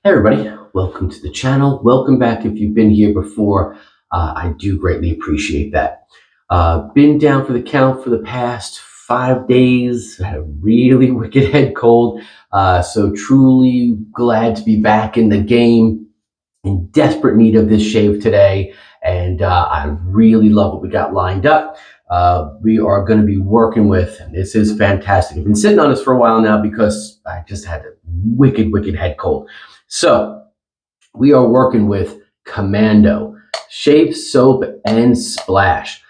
Hey everybody, welcome to the channel. Welcome back if you've been here before. I do greatly appreciate that. Been down for the count for the past 5 days. Had a really wicked head cold. So truly glad to be back in the game. In desperate need of this shave today. And I really love what we got lined up. We are going to be working with, and this is fantastic. I've been sitting on this for a while now because I just had a wicked head cold. So we are working with Commando Shave Soap and Splash.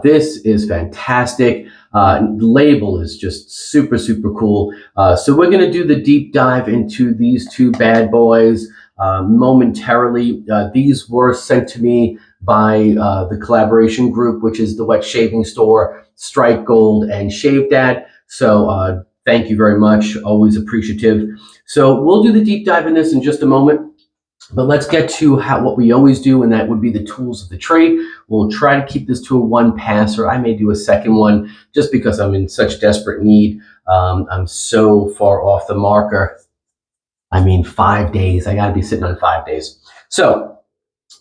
This is fantastic. The label is just super cool. So we're going to do the deep dive into these two bad boys momentarily. These were sent to me by the collaboration group, which is the wet shaving store, Strike Gold, and Shave Dad. So thank you very much. Always appreciative. So we'll do the deep dive in this in just a moment. But let's get to what we always do, and that would be the tools of the trade. We'll try to keep this to a one passer. I may do a second one just because I'm in such desperate need. I'm so far off the marker. I mean, 5 days. I got to be sitting on 5 days. So,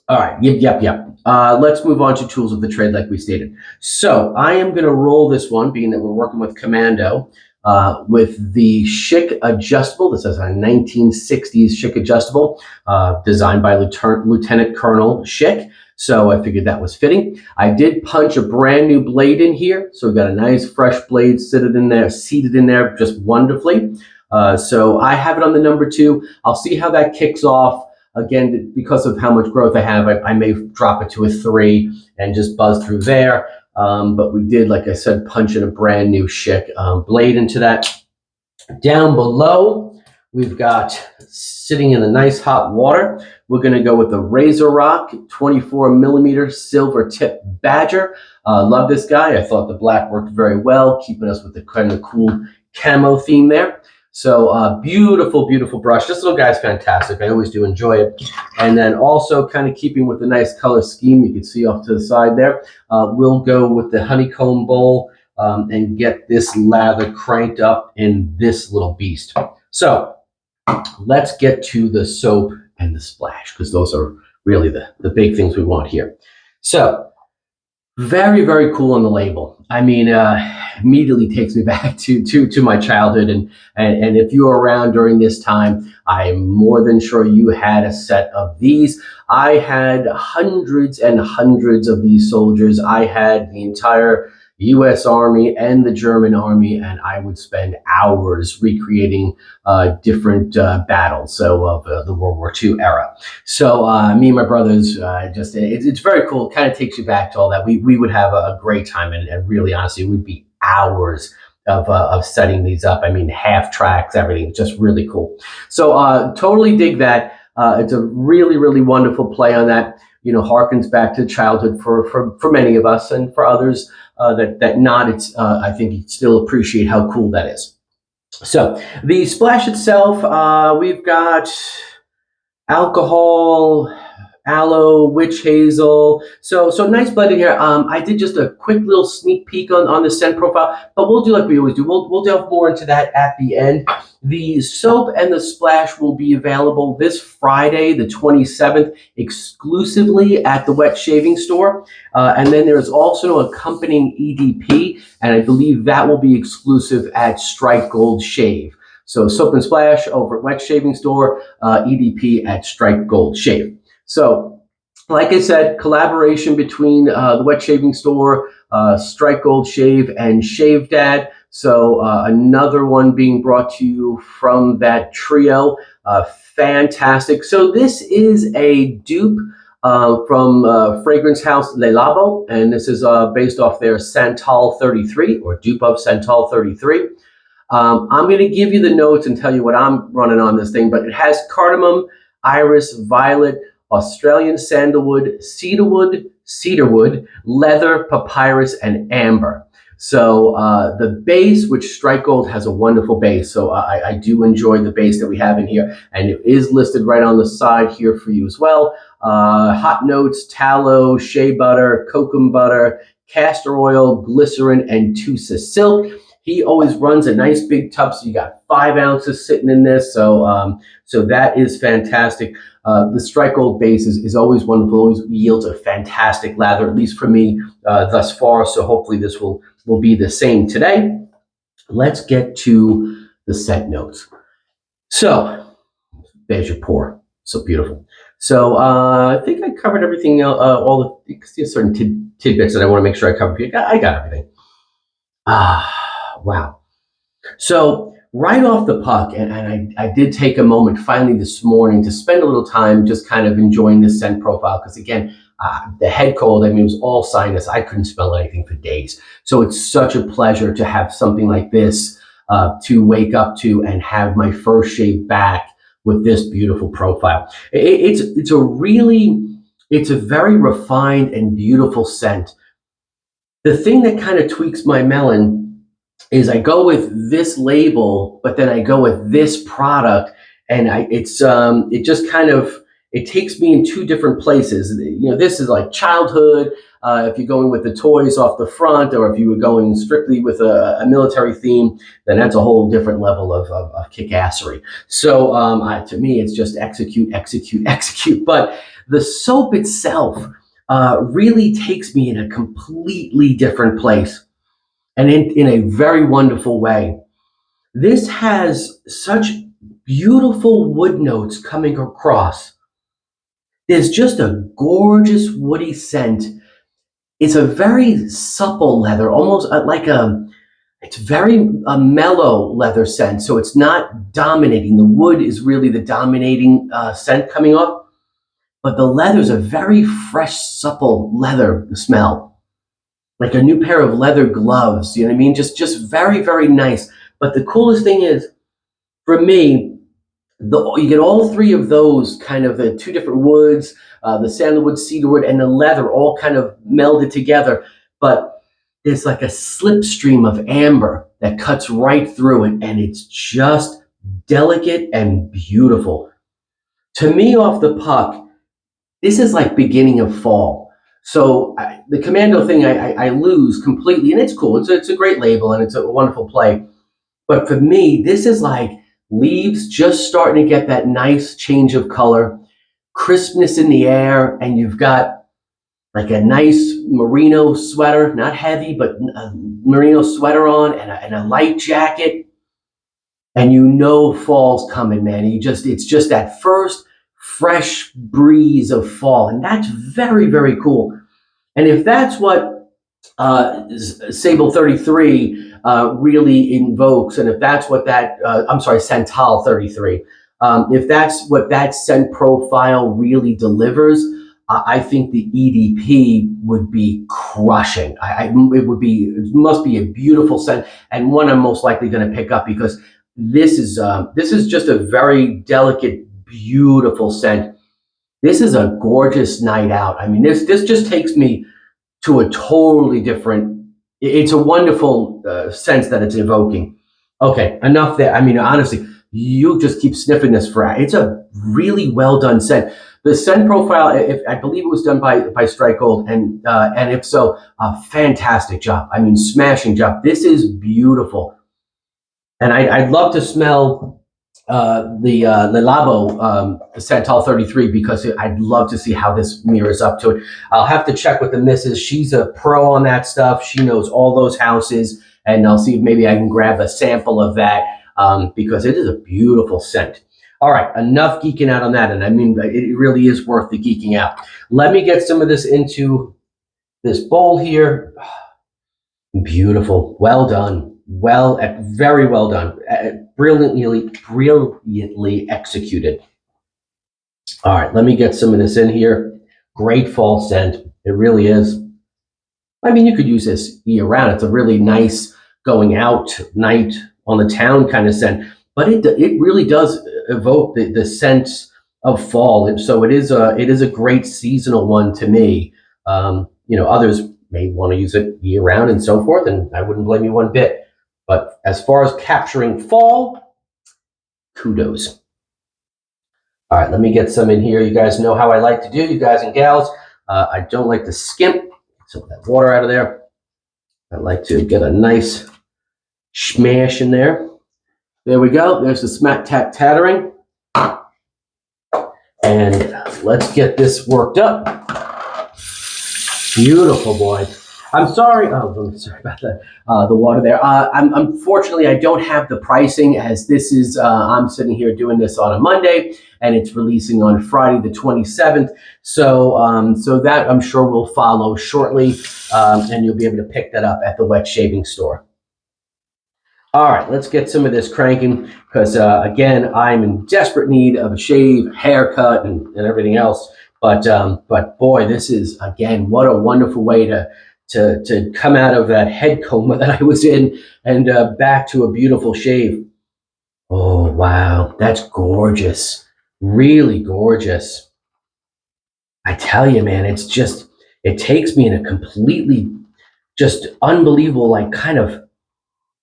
all right. Yep. Let's move on to tools of the trade like we stated. So I am going to roll this one, being that we're working with Commando, with the Schick Adjustable. This is a 1960s Schick Adjustable, designed by Lieutenant Colonel Schick. So I figured that was fitting. I did punch a brand new blade in here. So we've got a nice fresh blade seated in there just wonderfully. So I have it on the number 2. I'll see how that kicks off. Again, because of how much growth I have, I may drop it to a 3 and just buzz through there. But we did, like I said, punch in a brand new Schick blade into that. Down below, we've got, sitting in the nice hot water, we're going to go with the RazoRock 24mm Silvertip Badger. Love this guy. I thought the black worked very well, keeping us with the kind of cool camo theme there. So beautiful brush. This little guy's fantastic. I always do enjoy it. And then also kind of keeping with the nice color scheme you can see off to the side there, we'll go with the Honeycomb bowl and get this lather cranked up in this little beast. So let's get to the soap and the splash, because those are really the big things we want here. So very cool on the label. I mean, immediately takes me back to my childhood, and if you were around during this time, I'm more than sure you had a set of these. I had hundreds and hundreds of these soldiers. I had the entire U.S. Army and the German Army, and I would spend hours recreating different battles, so of the World War II era. So me and my brothers, it's very cool. It kind of takes you back to all that. We would have a great time, and really, honestly, it would be hours of setting these up. I mean, half tracks, everything, just really cool. So totally dig that. It's a really wonderful play on that. You know, harkens back to childhood for many of us, and for others that not. It's I think you still appreciate how cool that is. So the splash itself, we've got alcohol, aloe, witch hazel. So nice blend in here. I did just a quick little sneak peek on the scent profile, but we'll do like we always do. We'll delve more into that at the end. The soap and the splash will be available this Friday, the 27th, exclusively at the wet shaving store. And then there's also an accompanying EDP, and I believe that will be exclusive at Strike Gold Shave. So soap and splash over at wet shaving store, EDP at Strike Gold Shave. So, like I said, collaboration between the wet shaving store, Strike Gold Shave, and Shave Dad. So another one being brought to you from that trio. Fantastic. So this is a dupe from Fragrance House Le Labo, and this is based off their Santal 33, or dupe of Santal 33. I'm going to give you the notes and tell you what I'm running on this thing, but it has cardamom, iris, violet, Australian sandalwood, cedarwood, leather, papyrus, and amber. So the base, which Strike Gold has a wonderful base, so I do enjoy the base that we have in here, and it is listed right on the side here for you as well. Hot notes, tallow, shea butter, kokum butter, castor oil, glycerin, and Tusa silk. he always runs a nice big tub, so you got 5 ounces sitting in this. So so that is fantastic. The Strike Gold base is always wonderful, always yields a fantastic lather, at least for me thus far. So hopefully this will be the same today. Let's get to the scent notes. So there's your pour. So beautiful. So I think I covered everything, all the certain tidbits that I want to make sure I cover. I got everything. Wow. So right off the puck, and I did take a moment finally this morning to spend a little time just kind of enjoying this scent profile, because again, the head cold, I mean, it was all sinus. I couldn't smell anything for days. So it's such a pleasure to have something like this to wake up to and have my first shave back with this beautiful profile. It's a very refined and beautiful scent. The thing that kind of tweaks my melon is I go with this label, but then I go with this product, and it just kind of, it takes me in two different places. You know, this is like childhood. If you're going with the toys off the front, or if you were going strictly with a military theme, then that's a whole different level of kick-assery. So to me, it's just execute, execute, execute. But the soap itself really takes me in a completely different place, and in a very wonderful way. This has such beautiful wood notes coming across. There's just a gorgeous woody scent. It's a very supple leather, almost it's very a mellow leather scent. So it's not dominating. The wood is really the dominating scent coming off, but the leather's a very fresh, supple leather smell. Like a new pair of leather gloves, you know what I mean? Just very, very nice. But the coolest thing is, for me, you get all three of those kind of the two different woods, the sandalwood, cedarwood, and the leather all kind of melded together. But there's like a slipstream of amber that cuts right through it, and it's just delicate and beautiful. To me, off the puck, this is like beginning of fall. So the Commando thing, I lose completely, and it's cool. It's a great label, and it's a wonderful play. But for me, this is like leaves just starting to get that nice change of color, crispness in the air, and you've got like a nice merino sweater, not heavy, but a merino sweater on, and a light jacket, and you know fall's coming, man. It's just that first fresh breeze of fall, and that's very, very cool. And if that's what Sable 33 really invokes, and if that's what that, Santal 33, if that's what that scent profile really delivers, I think the EDP would be crushing. It must be a beautiful scent, and one I'm most likely going to pick up, because this is just a very delicate, beautiful scent. This is a gorgeous night out. I mean, this just takes me to a totally different. It's a wonderful sense that it's evoking. Okay, enough there. I mean, honestly, you just keep sniffing this for. It's a really well done scent. The scent profile, I believe it was done by Strike Gold, and if so, a fantastic job. I mean, smashing job. This is beautiful. And I'd love to smell the Labo Santal 33, because I'd love to see how this mirrors up to it. I'll have to check with the missus. She's a pro on that stuff. She knows all those houses, and I'll see if maybe I can grab a sample of that, because it is a beautiful scent. All right, enough geeking out on that, and I mean, it really is worth the geeking out. Let me get some of this into this bowl here. Beautiful, well done. Very well done. Brilliantly executed. All right, let me get some of this in here. Great fall scent. It really is. I mean, you could use this year round. It's a really nice going out night on the town kind of scent, but it really does evoke the sense of fall. And so it is a great seasonal one to me. Others may want to use it year round and so forth, and I wouldn't blame you one bit. But as far as capturing fall, kudos. All right, let me get some in here. You guys know how I like to do, you guys and gals. I don't like to skimp some of that water out of there. I like to get a nice Smash in there. There we go. There's the smack tap tattering. And let's get this worked up. Beautiful, boy. I'm sorry. Oh, I'm sorry about the water there. Unfortunately, I don't have the pricing, as this is, I'm sitting here doing this on a Monday, and it's releasing on Friday the 27th. So that I'm sure will follow shortly, and you'll be able to pick that up at the wet shaving store. All right, let's get some of this cranking, because again, I'm in desperate need of a shave, haircut, and everything else. But boy, this is, again, what a wonderful way to come out of that head coma that I was in, and back to a beautiful shave. Oh wow, that's gorgeous, really gorgeous. I tell you, man, it's just, it takes me in a completely just unbelievable, like, kind of,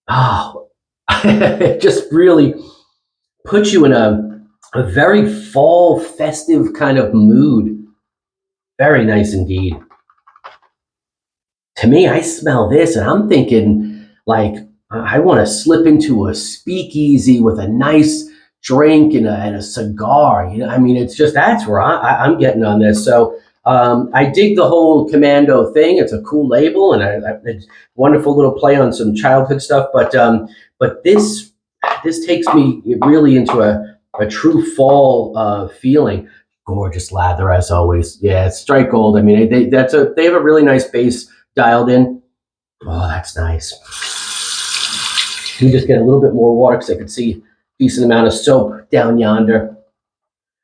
oh, it just really puts you in a very fall festive kind of mood. Very nice indeed. To me, I smell this and I'm thinking, like, I want to slip into a speakeasy with a nice drink and a cigar. You know, I mean, it's just, that's where I'm getting on this. So I dig the whole Commando thing. It's a cool label, and it's a wonderful little play on some childhood stuff. But this takes me really into a true fall feeling. Gorgeous lather as always. Yeah, it's strike gold. I mean, they have a really nice base dialed in. Oh, that's nice. Let me just get a little bit more water, because I can see a decent amount of soap down yonder.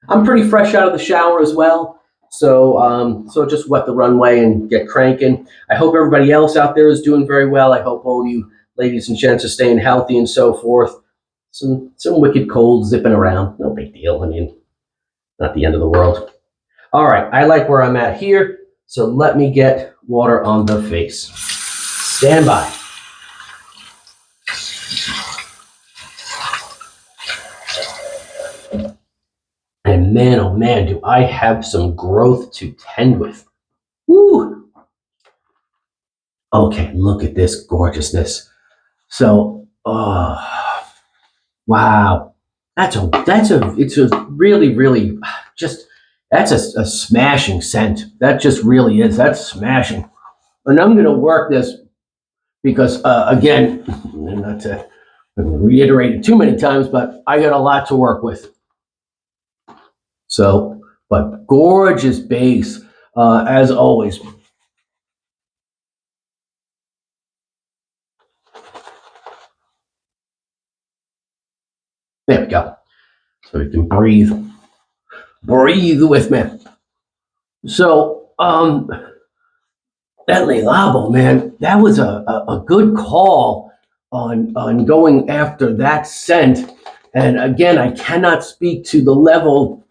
I'm pretty fresh out of the shower as well, so just wet the runway and get cranking. I hope everybody else out there is doing very well. I hope all you ladies and gents are staying healthy and so forth. Some wicked cold zipping around. No big deal. I mean, not the end of the world. All right, I like where I'm at here, so let me get water on the face. Stand by. And man, oh man, do I have some growth to tend with. Woo! Okay, look at this gorgeousness. So, oh, wow. It's a really, really just, that's a smashing scent. That just really is. That's smashing. And I'm going to work this because, again, not to reiterate it too many times, but I got a lot to work with. So, but gorgeous base, as always. There we go. So you can breathe with me. So, that Le Labo, man, that was a good call on going after that scent. And again, I cannot speak to the level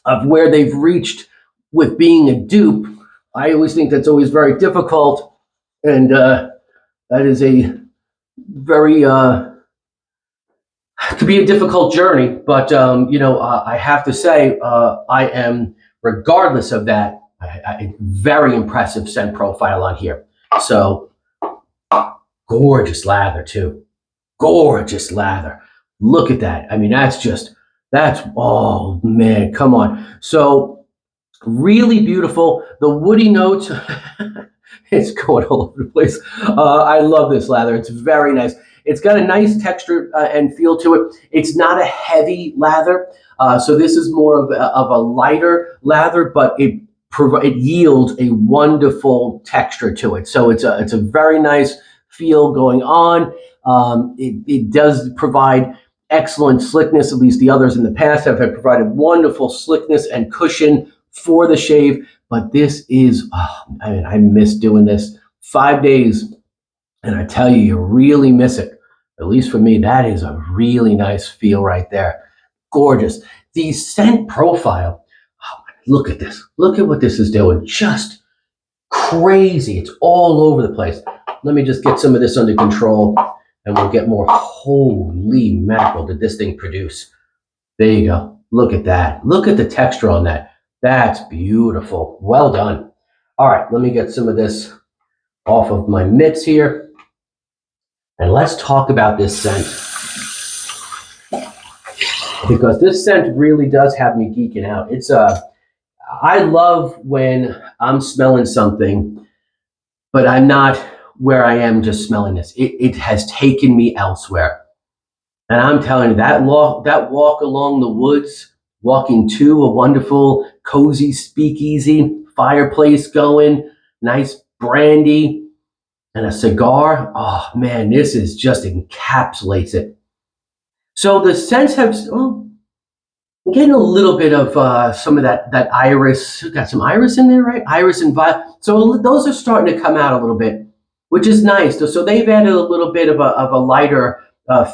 of where they've reached with being a dupe. I always think that's always very difficult, and that is a very could be a difficult journey. But I have to say, I am, regardless of that, very impressive scent profile on here. So gorgeous lather too. Gorgeous lather. Look at that. I mean, oh man, come on. So really beautiful. The woody notes, it's going all over the place. I love this lather. It's very nice. It's got a nice texture and feel to it. It's not a heavy lather. So this is more of a lighter lather, but it yields a wonderful texture to it. So it's a very nice feel going on. It does provide excellent slickness. At least the others in the past have provided wonderful slickness and cushion for the shave. But this is, I miss doing this. 5 days, and I tell you, you really miss it. At least for me, that is a really nice feel right there. Gorgeous. The scent profile, look at this. Look at what this is doing. Just crazy. It's all over the place. Let me just get some of this under control, and we'll get more. Holy mackerel, did this thing produce? There you go. Look at that. Look at the texture on that. That's beautiful. Well done. All right, let me get some of this off of my mitts here. And let's talk about this scent, because this scent really does have me geeking out. I love when I'm smelling something, but I'm not where I am just smelling this. It has taken me elsewhere. And I'm telling you, that walk along the woods, walking to a wonderful, cozy speakeasy, fireplace going, nice brandy, and a cigar. Oh man, this is just encapsulates it. So the scents have, well, I'm getting a little bit of some of that iris. Got some iris in there, right? Iris and violet. So those are starting to come out a little bit, which is nice. So they've added a little bit of a lighter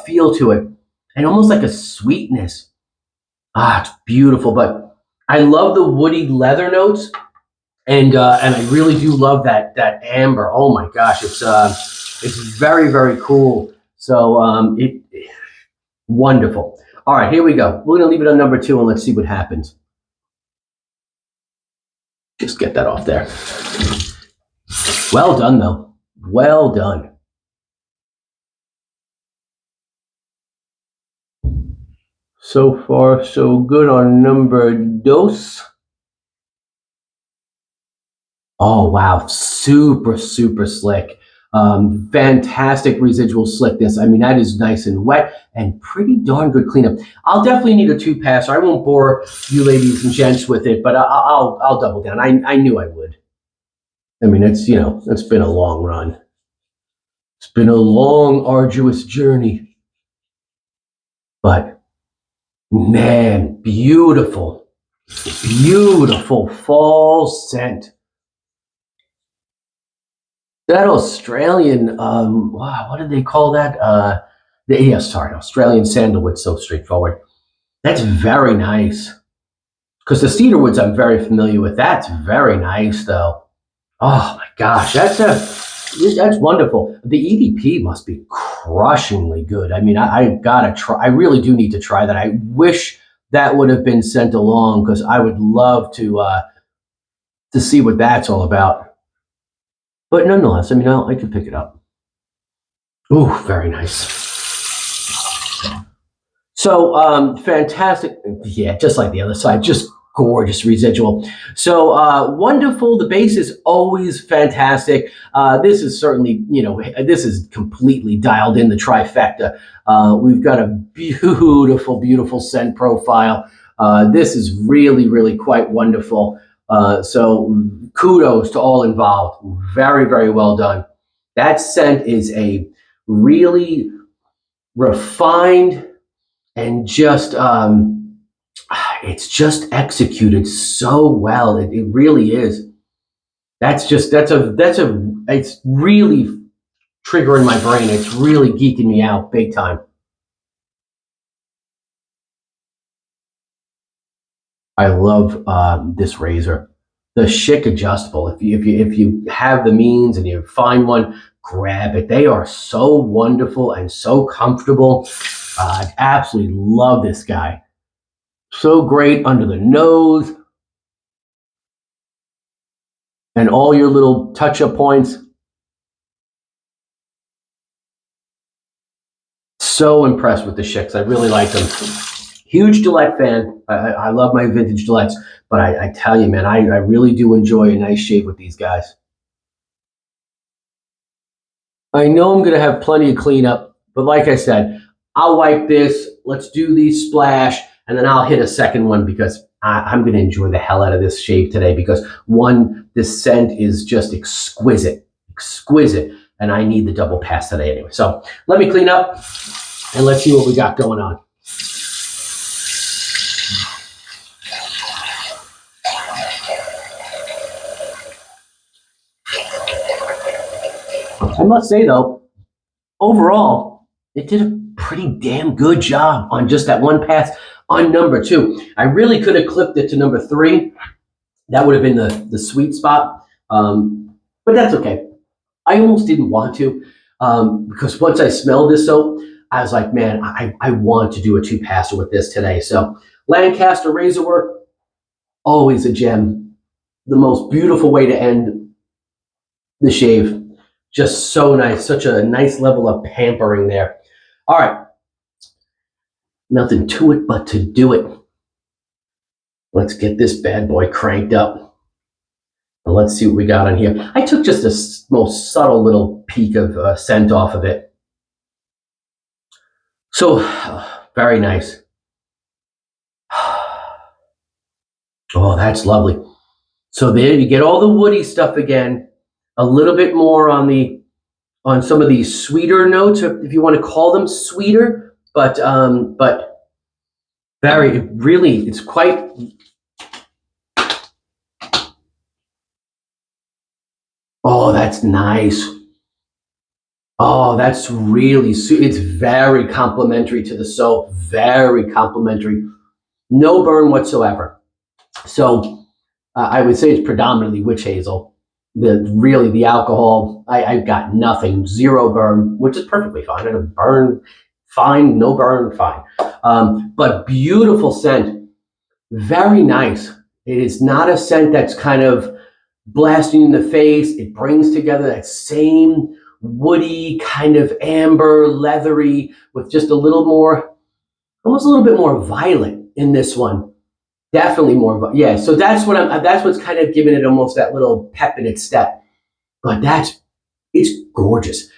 feel to it, and almost like a sweetness. Ah, it's beautiful. But I love the woody leather notes, and I really do love that amber. Oh my gosh, it's very very cool. So it wonderful. All right, here we go. We're gonna leave it on number 2 and let's see what happens. Just get that off there. Well done though. Well done. So far, so good on number 2. Oh wow, super super slick. Fantastic residual slickness. I mean, that is nice and wet and pretty darn good cleanup. I'll definitely need a 2-passer. I won't bore you ladies and gents with it, but I'll double down. I knew I would. I mean, it's been a long run. It's been a long, arduous journey, but man, beautiful, beautiful fall scent. That Australian, wow, what did they call that? Australian sandalwood. So straightforward. That's very nice. Because the cedarwoods I'm very familiar with. That's very nice, though. Oh my gosh, that's wonderful. The EDP must be crushingly good. I mean, I gotta try. I really do need to try that. I wish that would have been sent along because I would love to see what that's all about. But nonetheless, I mean, I could pick it up. Ooh, very nice. So fantastic. Yeah, just like the other side, just gorgeous residual. So wonderful. The base is always fantastic. This is certainly, this is completely dialed in the trifecta. We've got a beautiful, beautiful scent profile. This is really, really quite wonderful. So kudos to all involved. Very, very well done. That scent is a really refined and just it's just executed so well. It really is. It's really triggering my brain. It's really geeking me out big time. I love this razor, the Schick Adjustable. If you have the means and you find one, grab it. They are so wonderful and so comfortable. I absolutely love this guy. So great under the nose and all your little touch-up points. So impressed with the Schicks. I really like them. Huge Gillette fan. I love my vintage Gillettes, but I tell you, man, I really do enjoy a nice shave with these guys. I know I'm going to have plenty of cleanup, but like I said, I'll wipe this. Let's do the splash, and then I'll hit a second one because I'm going to enjoy the hell out of this shave today because, one, this scent is just exquisite, exquisite, and I need the double pass today anyway. So let me clean up, and let's see what we got going on. I must say, though, overall, it did a pretty damn good job on just that one pass on number 2. I really could have clipped it to number 3. That would have been the sweet spot, but that's okay. I almost didn't want to because once I smelled this soap, I was like, man, I want to do a 2-passer with this today. So Lancaster RazoRock, always a gem. The most beautiful way to end the shave. Just so nice. Such a nice level of pampering there. All right. Nothing to it but to do it. Let's get this bad boy cranked up. And let's see what we got on here. I took just a most subtle little peek of scent off of it. So, very nice. Oh, that's lovely. So there you get all the woody stuff again. A little bit more on some of these sweeter notes, if you want to call them sweeter, but it's quite. Oh, that's nice. Oh, that's really sweet. It's very complimentary to the soap. Very complimentary. No burn whatsoever. So I would say it's predominantly witch hazel. The alcohol, I've got nothing, zero burn, which is perfectly fine. I don't burn, fine, no burn, fine. But beautiful scent, very nice. It is not a scent that's kind of blasting you in the face. It brings together that same woody, kind of amber, leathery, with just a little more, almost a little bit more violet in this one. Definitely more, yeah. So that's what's kind of giving it almost that little pep in its step. But it's gorgeous.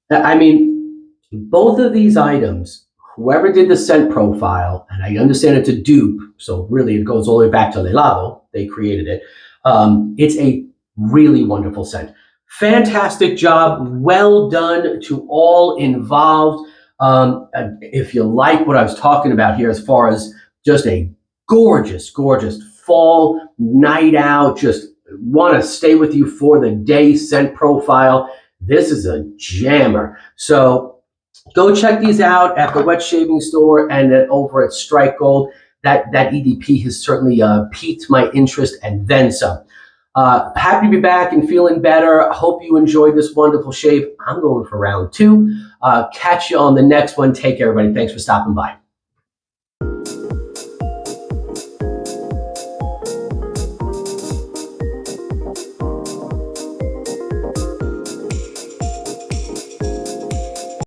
I mean, both of these items, whoever did the scent profile, and I understand it's a dupe, so really it goes all the way back to Lelavo. They created it. It's a really wonderful scent. Fantastic job. Well done to all involved. If you like what I was talking about here, as far as just a gorgeous, gorgeous fall night out, just want to stay with you for the day scent profile, this is a jammer. So go check these out at the wet shaving store and over at Strike Gold. That EDP has certainly piqued my interest and then some. Happy to be back and feeling better. I hope you enjoyed this wonderful shave. I'm going for round 2. Catch you on the next one. Take care, everybody. Thanks for stopping by.